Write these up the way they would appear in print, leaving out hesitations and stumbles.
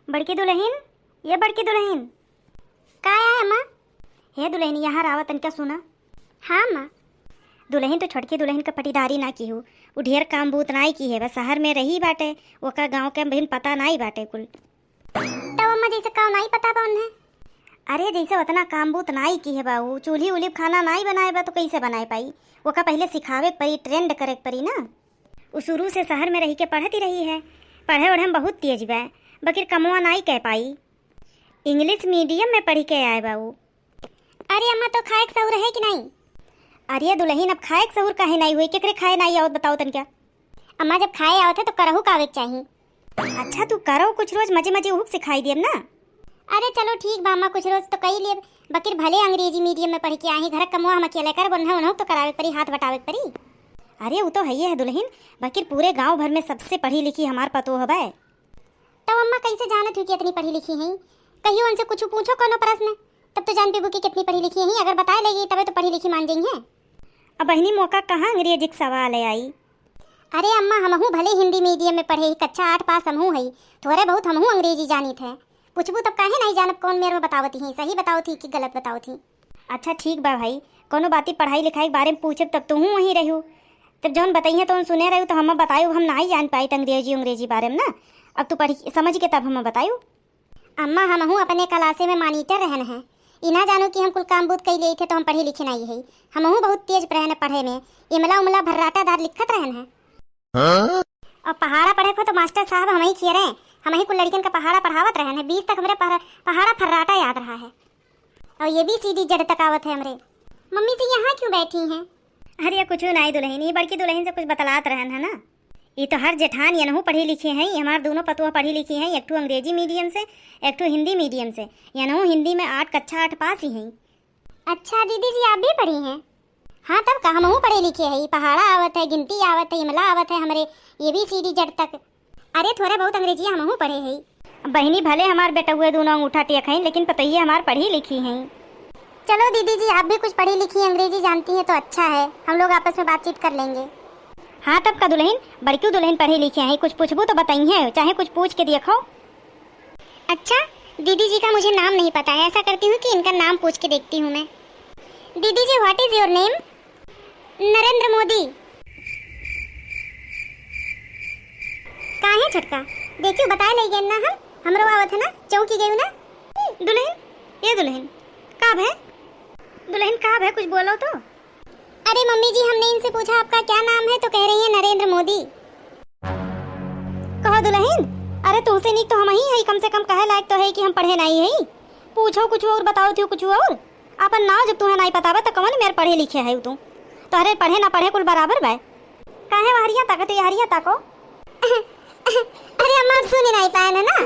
बड़की दुल्हन, ये बड़की दुल्हन का है अम्मा? हे दुल्हन यहाँ रावत तनिका सुना। हाँ अम्मा। दुल्हन तो छोटकी दुल्हन का पटीदारी ना की हो, वो ढेर काम बूत नाई की है, बस शहर में रही बाटे, ओका गांव के बहन पता नाई बाटे कुल। तो अम्मा जैसे का नहीं पता बा उन्हें? अरे जैसे उतना काम बूत नाई की है बाबू, चूल्ही उल्ही खाना नाई बनाए बा तो कैसे बनाए पाई, ओका पहले सिखावे पड़ी, ट्रेंड करे पड़ी ना। वो शुरू से शहर में रही के पढ़ती रही है, पढ़े ओढ़े में बहुत तेज बा, बकिर कमवा नाई कह पाई, इंग्लिश मीडियम में पढ़ी के आए बाबू। अरे अम्मा तो खाए के सहूर है कि नहीं? अरे दुल्हन अब खाए सहूर काहे नहीं हुई, केकरे खाए नहीं आवत बताओ तन क्या। अम्मा जब खाए आवत है तो करहू कावे चाहिए। अच्छा तू करो कुछ रोज मजे मजे हुक सिखाई दियम ना। अरे चलो ठीक बा अम्मा, कुछ रोज तो कही लिए, बकिर भले अंग्रेजी मीडियम में पढ़ के आई, घर कमुआ हम अकेले कर बन्हा उन्हों तो करावे परी, हाथ बटावे परी। अरे वो तो है दुल्हन, बकिर पूरे गांव भर में सबसे पढ़ी लिखी हमार पतो हवे। तब अम्मा कैसे जानत हुई कि इतनी पढ़ी लिखी है? कहियो उनसे कुछ पूछो कोनो प्रश्न, तब तो जान पेबू कि कितनी पढ़ी लिखी है। अगर बता लेगी तबे तो पढ़ी लिखी मान जाएंगे। अब बहनी मौका कहाँ अंग्रेजी का सवाल है आई। अरे अम्मा हमहू भले हिंदी मीडियम में पढ़े, कक्षा 8 पास हमहू है, थोड़े बहुत हमहू अंग्रेजी जानी थे। पूछबू तब काहे नहीं जानब कौन मेरे में बतावती है, सही बताओ थी कि गलत बताओ थी। अच्छा ठीक बा भाई, कोनो बाती पढ़ाई लिखाई के बारे में पूछब तब तुम वहीं रहू, तब जौन बताइए तो सुने रहू तो हम बतायू, हम नहीं जान पाई अंग्रेजी बारे में ना। अब तू पढ़ी समझ के तब हम बतायू। अम्मा हमहू अपने क्लासे में मॉनिटर रहन है, इना जानो कि हम कुल काम बूत कई ले थे तो हम पढ़े लिखे नहीं है। हमहू बहुत तेज रहन पढ़े में, इमला उमला भर्राटादार लिखत रहन है। और पहाड़ा पढ़े को तो मास्टर साहब हम ही किए रहे, हम ही कुल लड़कियन का पहाड़ा पढ़ावत रहन है। 20 तक हमरे पहाड़ा फर्राटा याद रहा है, और ये भी सीधी जड़ तक आवत है हमरे। मम्मी जी यहाँ क्यों बैठी हैं? अरे कुछ नहीं दुल्हन, ये बड़की दुल्हन से कुछ बतलात रहन है ना। ये तो हर जेठान यनहू पढ़ी लिखी हैं, हमार दोनों पतुआ पढ़ी लिखी हैं, एक ठो अंग्रेजी मीडियम से एक ठो हिंदी मीडियम से। यनहू हिंदी में 8 कक्षा 8 पास ही हैं। अच्छा दीदी जी आप भी पढ़ी हैं? हाँ तब का हमहू पढ़े लिखे है, पहाड़ा आवत है, गिनती आवत है, इमला आवत है हमरे, ये भी सीधी जड़ तक। अरे थोड़ा बहुत अंग्रेजी हमहू पढ़े है। बहनी भले हमार बेटा हुए दोनों अंगूठा टेक हैं, लेकिन पतइया हमार पढ़ी लिखी हैं। चलो दीदी जी आप भी कुछ पढ़ी लिखी अंग्रेजी जानती हैं तो अच्छा है, हम लोग आपस में बातचीत कर लेंगे। हाँ तब का दुल्हन, बड़की दुल्हन पढ़ी लिखे हैं, कुछ पूछबू तो बताइए, चाहे कुछ पूछ के देखो। अच्छा दीदी जी का मुझे नाम नहीं पता है, ऐसा करती हूँ कि इनका नाम पूछ के देखती हूँ मैं। दीदी ji what is your name? Narendra Modi. कहाँ है छटका? देखियो बताए नहीं गए ना, हम आवत है ना, चौकी गई ना। दुल्हन ये दुल्हन कब है? दुल्हन कब है, कुछ बोलो तो। अरे मम्मी जी हमने इनसे पूछा आपका क्या नाम है तो कह रही है नरेंद्र मोदी। कहो दुल्हन, अरे तुमसे नहीं तो हम ही है, कम से कम कहे लायक तो है कि हम पढ़े नहीं है। पूछो कुछ और, बताओ थी कुछ और। अपन नाम जब तुम्हें नहीं पता बा तो कौन मेरे पढ़े लिखे है तू तो? अरे पढ़े ना पढ़े कुल बराबर बा, काहे हरिया ताको तो हरिया ताको। अरे अम्मा आप सुनी नहीं पाए ना?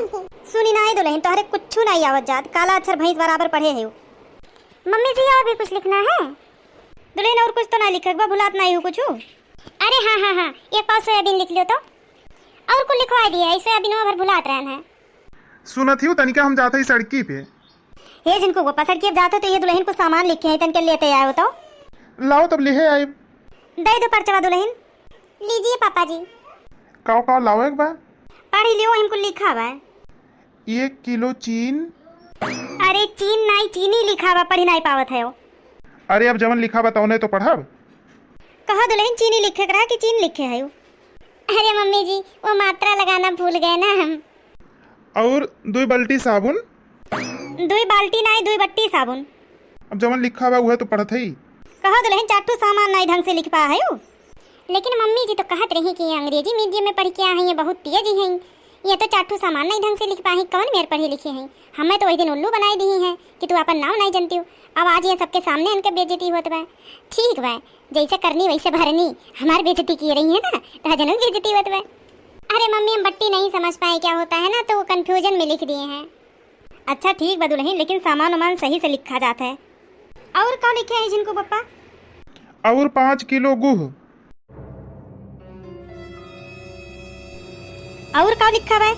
सुनी नहीं दुल्हन, तो अरे कुछ नहीं आवत जात, काला अक्षर भैंस बराबर पढ़े है। मम्मी जी और भी कुछ लिखना है? दुल्हन और कुछ तो ना लिखे बा, भुलात नहीं हो कुछ। अरे हाँ, एक पाव सोयाबीन लिख लो तो, और कुछ लिखवा दिया है, सोयाबीन भर भुलात रहना है। सुनत ही तनिका हम जाते ही सड़की पे। हे जिनको वो पसर के जाते तो ये दुल्हन को सामान लिखे हैं, तन के लेते आए हो तो लाओ तब लिहे आए। दे दो पर्चवा दुल्हन। लीजिए पापा जी। काओ लाओ एक बार। पढ़ी लियो, इनको लिखा बा 1 किलो चीन। अरे चीन नहीं, चीनी लिखा बा, पढ़ी नहीं पावत है वो। अरे अब जवन लिखा बताओ नहीं तो पढ़ब। कहा दुल्हन चीनी लिखे करा कि चीन लिखे है वो? अरे मम्मी जी वो मात्रा लगाना भूल गए ना हम। और 2 बाल्टी साबुन। 2 बाल्टी नहीं, 2 बट्टी साबुन। अब जवन लिखा बा वह तो पढ़त ही। कहा दुल्हन चाटू सामान नहीं ढंग से लिख पा है वो। लेकिन मम्मी जी तो कहत रही कि अंग्रेजी मीडियम में पढ़ के आए हैं, ये बहुत तेज ही हैं, ये तो चाटू सामान नहीं ढंग से लिख पाही, कौन मेरे पढ़े लिखे हैं। हमें तो वही दिन उल्लू बनाई दी है कि तू अपन नाम नहीं जानती हो, अब आज ये सबके सामने इनके बेइज्जती होत बा। ठीक बा, जैसे करनी वैसे भरनी, हमारी बेइज्जती की रही है ना तो हजनों की बेइज्जती होत बा। अरे मम्मी हम बट्टी नहीं समझ पाए क्या होता है ना, तो वो कंफ्यूजन में लिख दिए हैं। अच्छा ठीक बा दुल्हन, लेकिन सामान वामान सही से लिखा जाता है। और क्या लिखे है जिनको पप्पा? और 5 किलो गुह। और क्या लिखा है?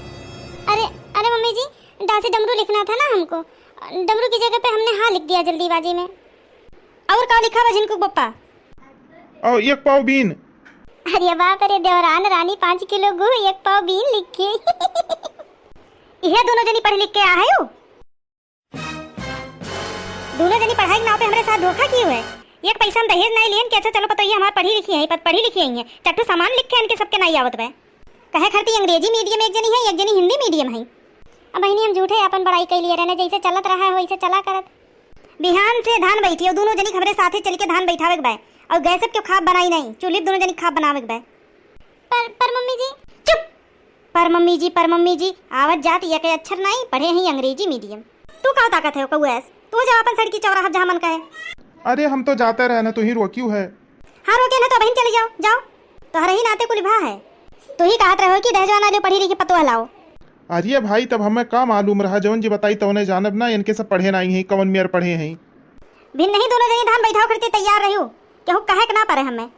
अरे मम्मी जी डासे डमरू लिखना था ना हमको, डमरू की जगह पे हमने हाँ लिख दिया जल्दीबाजी में। और क्या लिखा है जिनको पप्पा? और 1 पाव बीन। अरे बाप रे देवरान रानी 5 किलो गुह 1 पाव बीन लिखे। यह दोनों जनी पढ़ लिख के आ है दोनों जनी पढ़ाई के नाव पे हमारे साथ धोखा किए हुए। एक पैसा हम दहेज नहीं लियन कि अच्छा चलो पता ये हमार पढ़ी लिखी है पढ़ी लिखी है चट्टू सामान लिख के इनके सबके नहीं आवत बे कहे खरती अंग्रेजी मीडियम एक जनी है एक जनी हिंदी मीडियम है। अब बहनी हम झूठे अपन पढ़ाई कर लिए रहने जैसे चलत रहा है वैसे चला करत। बिहान से धान बैठी और दोनों जनी हमारे साथे चल के धान बैठावे के बे और गैस क्यों खाप बनाई नहीं चूल्ही दोनों जनी खाप बनावे के बे। पर मम्मी जी चुप पर मम्मी जी आवत जात ये के अक्षर नहीं पढ़े हैं अंग्रेजी मीडियम। तू का ताकत है कौस तू जा अपन सड़की चौराहा जहाँ मन का है। अरे हम तो जाते रहे ना, तू ही रोक्यू है। हाँ रोके ना तो बहन चले जाओ जाओ तोहरे ही नाते कुल भा है। तू ही कहत रहो कि दहजवाना जो पढ़ी लिखी पतो हलाओ। अरे भाई तब हमें का मालूम रहा जवन जी बताई तो उन्हें जानब ना इनके सब पढ़े नहीं है कवन मेयर पढ़े हैं। भिन नहीं दोनों जनी धान बैठाओ करते तैयार रहो केहू कहे के ना पड़े हमें।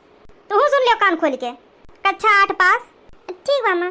तू सुन लियो कान खोल के कक्षा 8 पास। ठीक मामा।